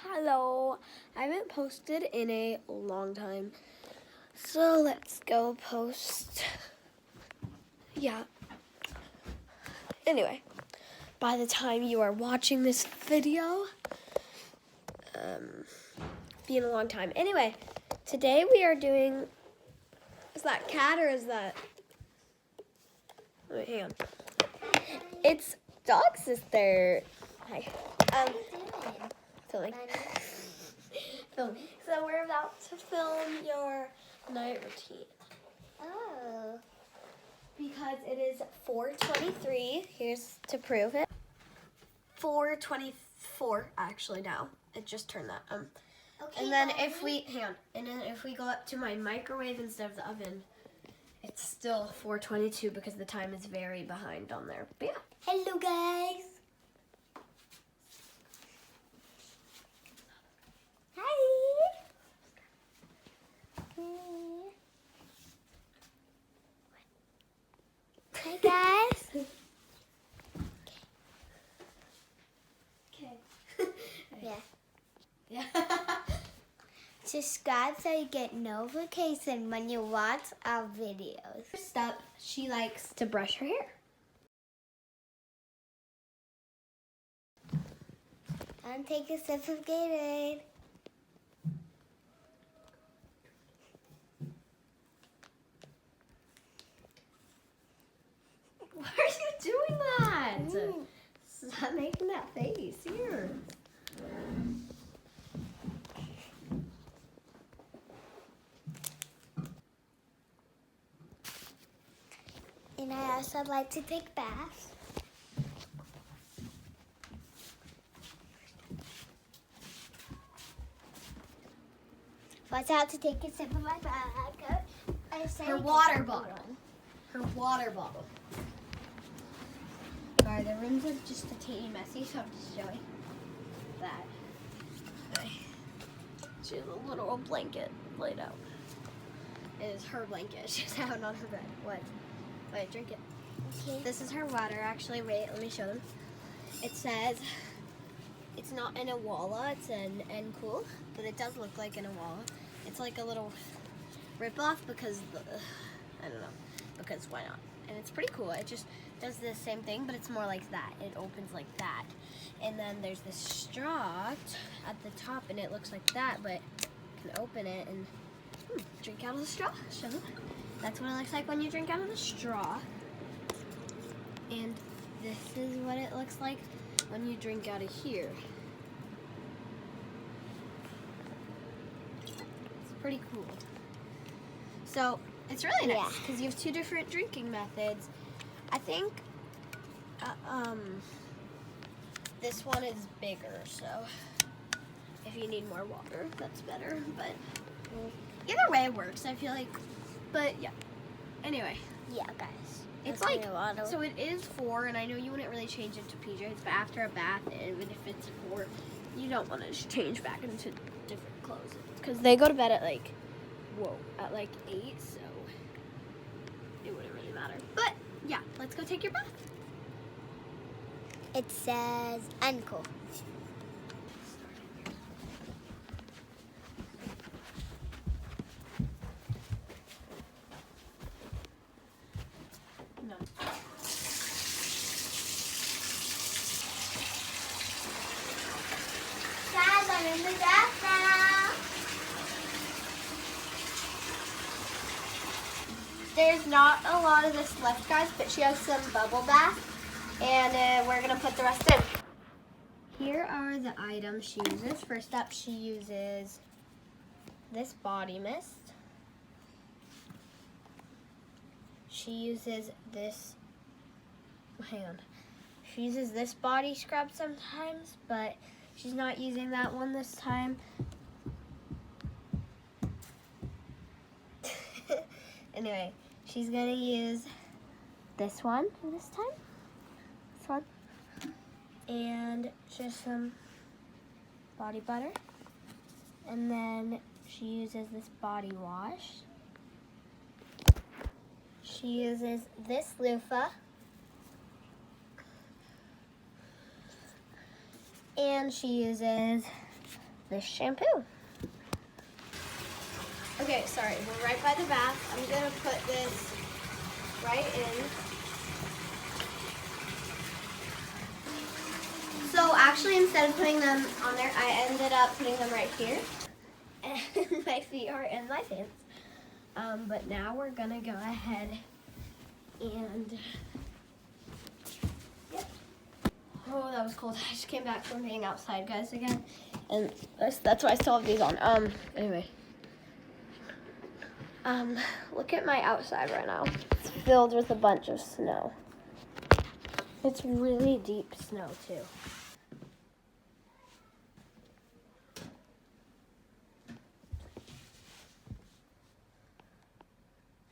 Hello. I haven't posted in a long time. So let's go post. Yeah. Anyway, by the time you are watching this video, been a long time. Anyway, today we are doing, is that cat or is that, wait, hang on. It's dog sister. Hi. Filming. Filming. So we're about to film your night routine. Oh. Because it is 4:23. Here's to prove it. 4:24 actually now. It just turned that. Okay. And then if we go up to my microwave instead of the oven, it's still 4:22 because the time is very behind on there. But yeah. Hello, guys. Hi. Hi, guys. Okay. Yeah. Yeah. Subscribe so you get notification when you watch our videos. First up, she likes to brush her hair. And take a sip of Gatorade. Why are you doing that? Stop making that face. Here. And I also like to take baths. Watch out to take a sip of my bath. Her water bottle. Her water bottle. Sorry, the rooms are just a teeny messy, so I'm just showing that. Okay. She has a little blanket laid out. It is her blanket. She's out on her bed. What? Wait, drink it. Okay. This is her water, actually. Wait, let me show them. It says it's not an Awala, it's an N-Cool, but it does look like an Awala. It's like a little rip-off because, I don't know, because why not? And it's pretty cool. It just does the same thing, but it's more like that. It opens like that. And then there's this straw at the top, and it looks like that, but you can open it and drink out of the straw. Show them. That's what it looks like when you drink out of the straw. And this is what it looks like when you drink out of here. It's pretty cool. So it's really nice because you have two different drinking methods. I think this one is bigger, so if you need more water, that's better. But either way, it works. I feel like. But yeah. Anyway. Yeah, guys. It's like, so it is 4, and I know you wouldn't really change into PJs, but after a bath, even if it's 4, you don't want to change back into different clothes. Because they go to bed at like, at like 8, so it wouldn't really matter. But yeah, let's go take your bath. It says uncle. No. Guys, I'm in the bath now. There's not a lot of this left, guys, but she has some bubble bath, and we're gonna put the rest in. Here are the items she uses. First up, she uses this body mist. She uses this, hang on. She uses this body scrub sometimes, but she's not using that one this time. Anyway, she's gonna use this one this time. This one. And just some body butter. And then she uses this body wash. She uses this loofah. And she uses this shampoo. Okay, sorry, we're right by the bath. I'm gonna put this right in. So actually, instead of putting them on there, I ended up putting them right here. And my feet are in my pants. But now we're gonna go ahead and, yep. Oh, that was cold. I just came back from being outside, guys, again. And that's why I still have these on. Anyway. Look at my outside right now. It's filled with a bunch of snow. It's really deep snow, too.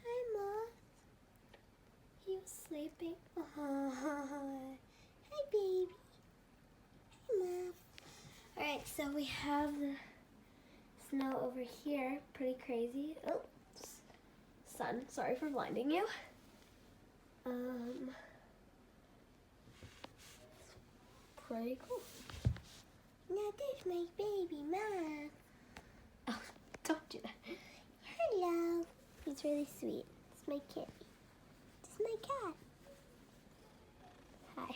Hi, Mom. You sleeping? Hi, baby. Hi, Mom. All right, so we have the snow over here. Pretty crazy. Oh, sun. Sorry for blinding you. Pretty cool. Now there's my baby, Mom. Oh, don't do that. Hello. He's really sweet. It's my kitty. It's my cat. Hi.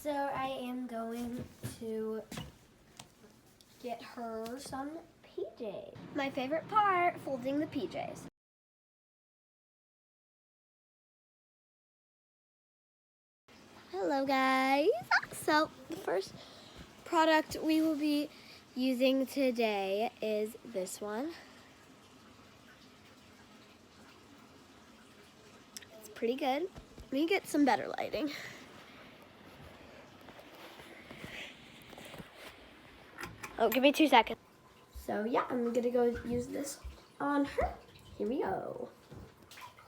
So I am going to get her some PJs. My favorite part, folding the PJs. Hello guys. So the first product we will be using today is this one. It's pretty good. Let me get some better lighting. Oh, give me 2 seconds. So yeah, I'm gonna go use this on her. Here we go.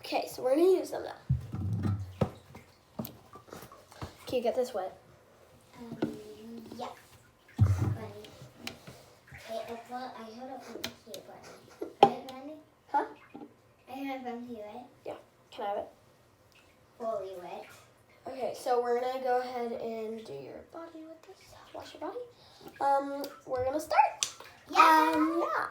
Okay, so we're gonna use them now. Can you get this wet? Yeah. Bunny. Wait, I heard it from here, Bunny. Right, Bunny? Huh? I heard it from here, right? Yeah. Can I have it? Fully wet. Okay, so we're gonna go ahead and do your body with this. Wash your body. We're gonna start. Yeah. Yeah.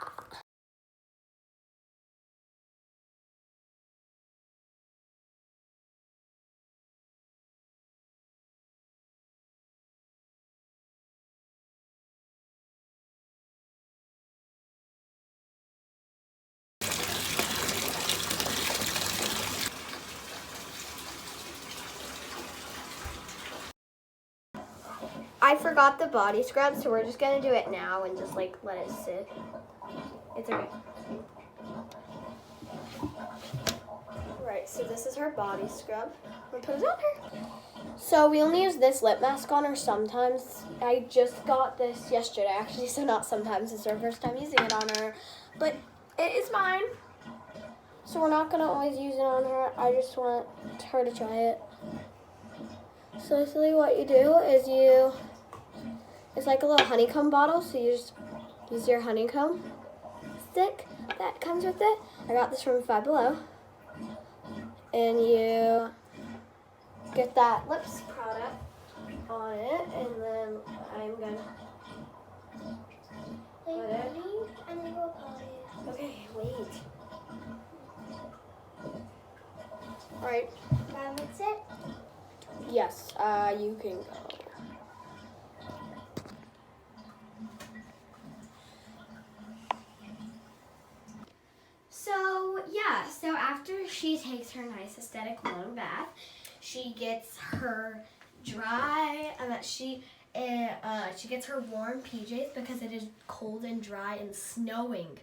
I forgot the body scrub, so we're just gonna do it now and just like let it sit. It's okay. Right, so this is her body scrub. We'll put it on her. So we only use this lip mask on her sometimes. I just got this yesterday actually, so not sometimes. It's our first time using it on her. But it is mine. So we're not gonna always use it on her. I just want her to try it. So basically what you do is it's like a little honeycomb bottle, so you just use your honeycomb stick that comes with it. I got this from Five Below. And you get that lips product on it, and then I'm gonna put it. I'm gonna go potty. Okay, wait. All right. That's it? Yes, you can go. So yeah, so after she takes her nice aesthetic long bath, she gets her dry, she gets her warm PJs because it is cold and dry and snowing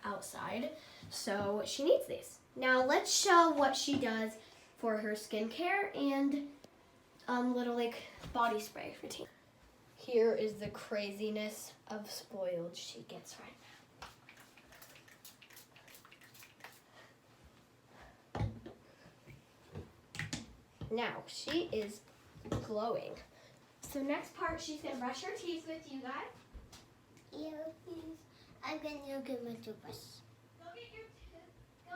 outside. So she needs these. Now let's show what she does for her skincare and little like body spray routine. Here is the craziness of spoiled she gets right now. Now she is glowing. So next part, she's gonna brush her teeth with you guys. Yeah, please. I'm gonna get my toothbrush. Go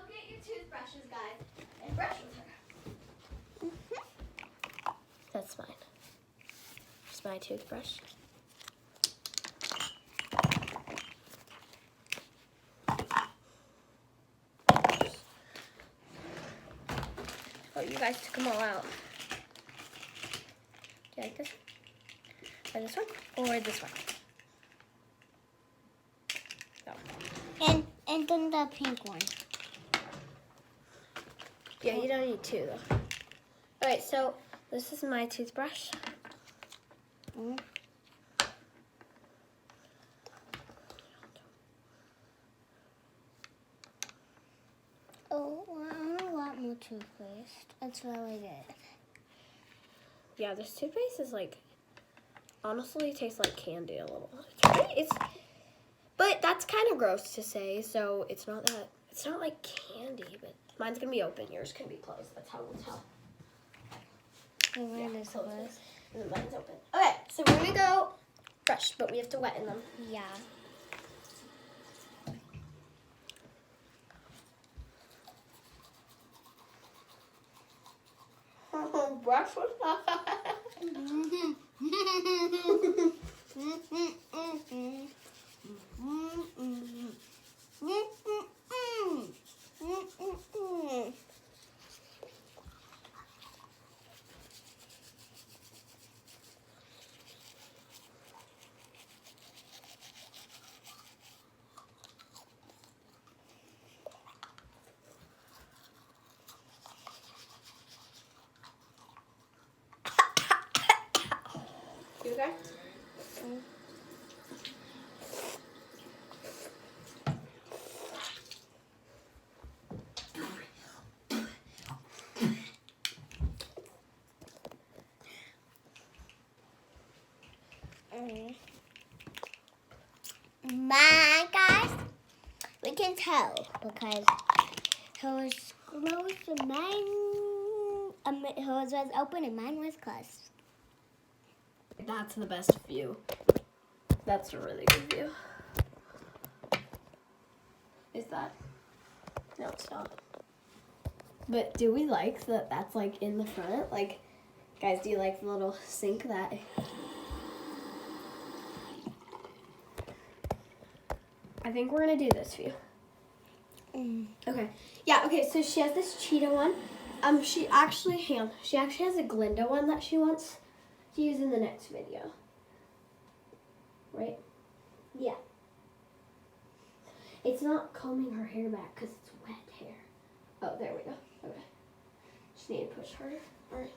get your toothbrushes, guys, and brush with her. That's mine. It's my toothbrush. guys took them all out. Do you like this one? Or this one? Or this one? No. And then the pink one. Yeah, you don't need two though. Alright, so this is my toothbrush. Mm. Oh, I want more toothpaste. It's really good. Yeah, this toothpaste is like, honestly, tastes like candy a little. But that's kind of gross to say, so it's not like candy, but mine's gonna be open, yours can be closed. That's how we'll tell. Mine is close closed. this, and then mine's open. Okay, so we're gonna go brush, but we have to wet in them. Yeah. Brush You okay? My guys, we can tell because hers closed and hers was open and mine was closed. That's the best view. That's a really good view. Is that? No, it's not. But do we like that that's like in the front? Like, guys, do you like the little sink that? I think we're gonna do this view. Okay. Yeah, okay, so she has this cheetah one. She actually has a Glinda one that she wants to use in the next video. Right? Yeah. It's not combing her hair back because it's wet hair. Oh, there we go. Okay. Just need to push harder. Alright.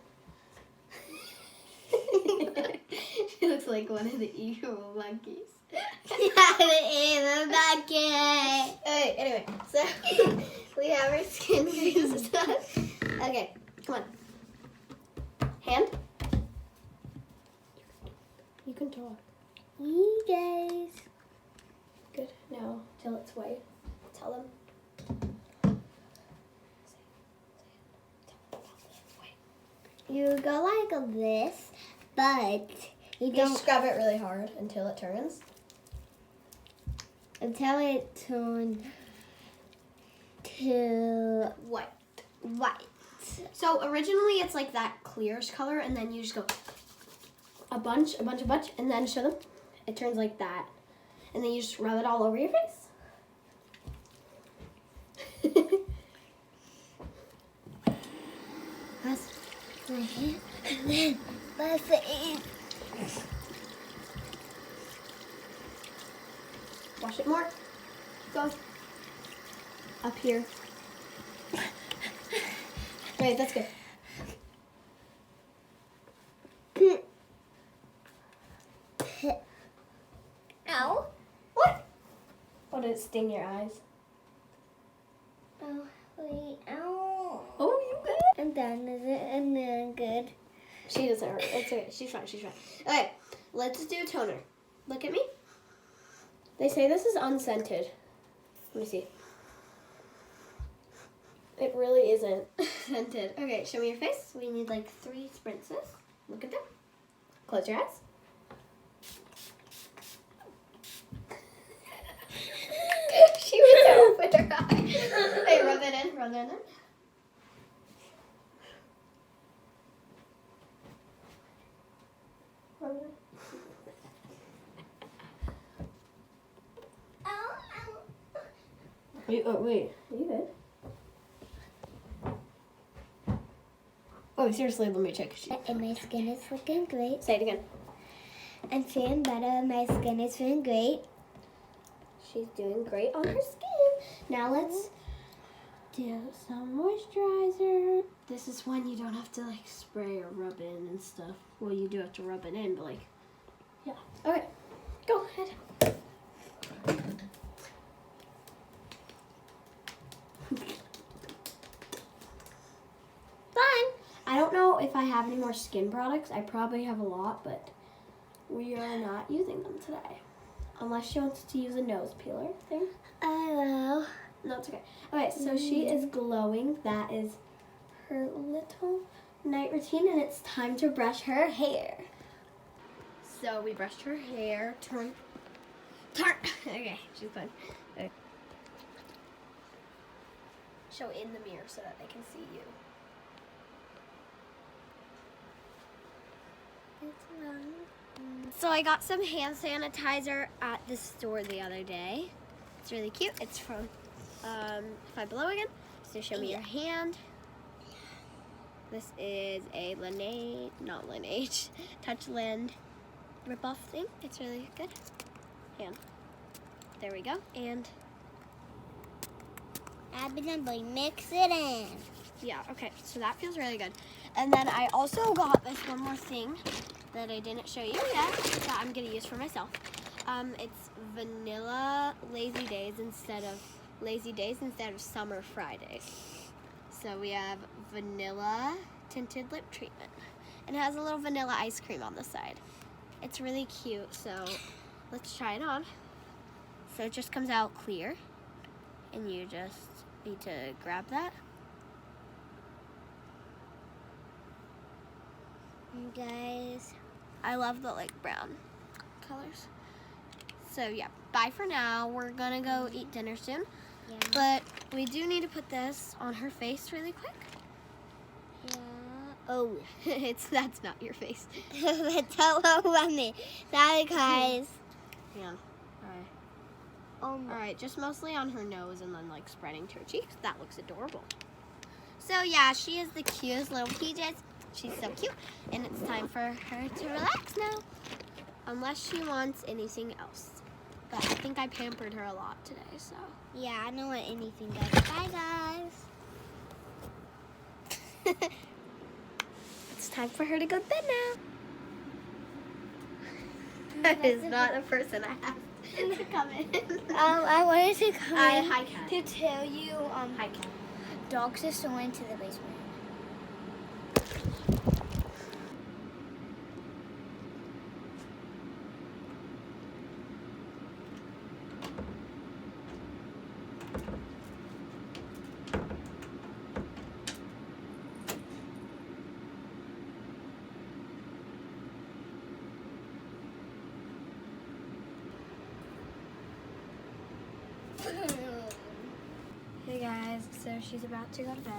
She looks like one of the evil monkeys. Okay, anyway, so we have our skin freeze done. Okay, come on. Hand. You can talk. You guys. Good. Now, till it's white. Tell them. You go like this, but you You don't scrub it really hard until it turns. until it turns to White. white. So originally it's like that clearish color, and then you just go a bunch, and then show them. It turns like that, and then you just rub it all over your face. That's my hand, and then my face. Wash it more. Go. Up here. Right, that's good. Ow. What? Oh, did it sting your eyes? Oh, wait. Ow. Oh, you good? I'm done. Is it? And then good. She doesn't hurt. It's okay. She's fine. She's fine. Okay, let's do toner. Look at me. They say this is unscented. Let me see. It really isn't scented. Okay, show me your face. We need like 3 spritses. Look at them. Close your eyes. She was open her eyes. Hey, rub it in. Rub it in. Rub it in. Wait, are you good? Oh, seriously, let me check. And my skin is looking great. Say it again. I'm feeling better. My skin is feeling great. She's doing great on her skin. Now let's do some moisturizer. This is when you don't have to like spray or rub in and stuff. Well, you do have to rub it in, but like, yeah. All right, go ahead. Fine. I don't know if I have any more skin products. I probably have a lot, but we are not using them today. Unless she wants to use a nose peeler thing. I will. No, it's okay. Okay, so she is glowing. That is her little night routine, and it's time to brush her hair. So we brushed her hair. Turn. Okay, she's fine. Okay. Show in the mirror so that they can see you. So I got some hand sanitizer at the store the other day. It's really cute. It's from Five Below again. So show me your hand. This is a Laneige, not Laneige, Touchland rip-off thing. It's really good. Hand. There we go. And Abby, mix it in. yeah, okay. So that feels really good. And then I also got this one more thing that I didn't show you yet that I'm gonna use for myself. It's vanilla lazy days instead of summer Fridays. So we have vanilla tinted lip treatment, and it has a little vanilla ice cream on the side. It's really cute, so let's try it on. So it just comes out clear, and you just need to grab that. And guys, I love the like brown colors. So yeah, bye for now. We're gonna go eat dinner soon. yeah. But we do need to put this on her face really quick. Yeah. Oh, that's not your face. Hello, me. Sorry, guys. Yeah. All right, just mostly on her nose and then like spreading to her cheeks. That looks adorable. So yeah, she is the cutest little PJs. She's so cute, and it's time for her to relax now, unless she wants anything else. But I think I pampered her a lot today, so. Yeah, I don't want anything, guys. Bye, guys. It's time for her to go to bed now. That is not a person I asked to come in. I wanted to come Hi, Kat. to tell you, Hi, Kat. dogs are still into the basement. Hey guys, so she's about to go to bed.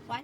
What?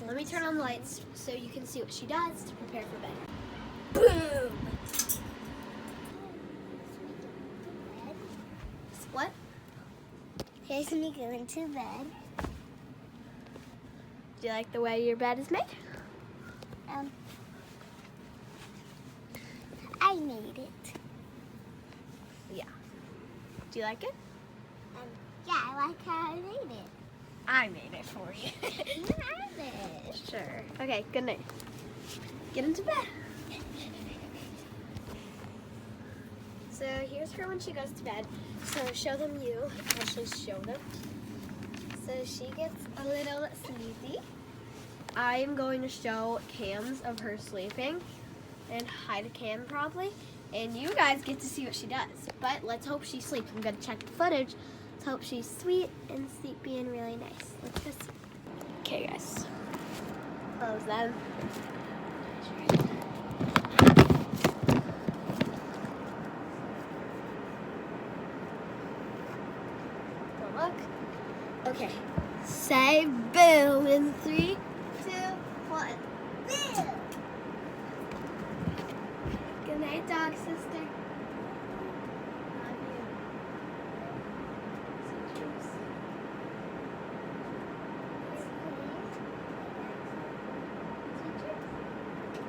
Let me turn on the lights so you can see what she does to prepare for bed. Boom! What? Here's me going to bed. Do you like the way your bed is made? I made it. Yeah. Do you like it? Yeah, I like how I made it. I made it for you. You have it. Sure. Okay, good night. Get into bed. So here's her when she goes to bed. So show them you. Actually show them. So she gets a little sleepy. I am going to show cams of her sleeping and hide a cam probably. And you guys get to see what she does. But let's hope she sleeps. I'm going to check the footage. Let's hope she's sweet and sleepy and really nice. Let's just see. Okay, guys. Close them. Don't look. Okay. Say boom in 3, 2, 1. Boom! Good night, dog sister. Love you. Sweet dreams.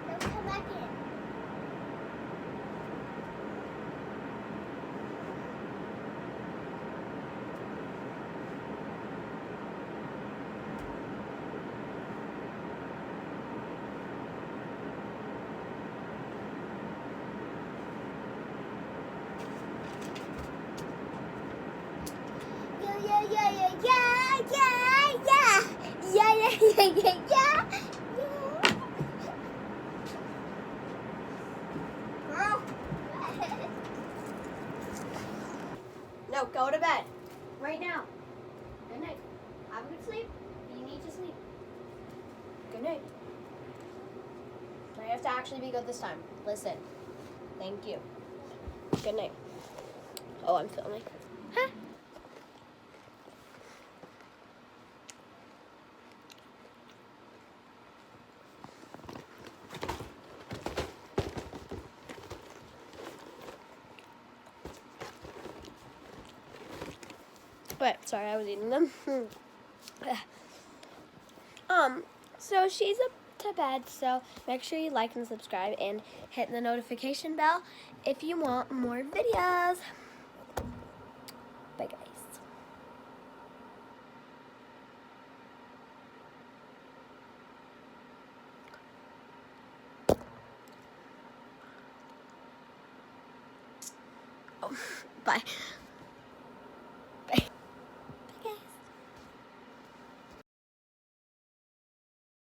Don't come back in. Yeah, yeah, yeah, yeah, yeah, yeah, yeah, yeah, yeah, yeah, yeah, yeah. Girl. No, go to bed. Right now. Good night. Have a good sleep. You need to sleep. Good night. I have to actually be good this time. Listen. Thank you. Good night. Oh, I'm filming. Huh? But sorry, I was eating them. So she's up to bed, so make sure you like and subscribe and hit the notification bell if you want more videos. Bye, guys. Oh, bye.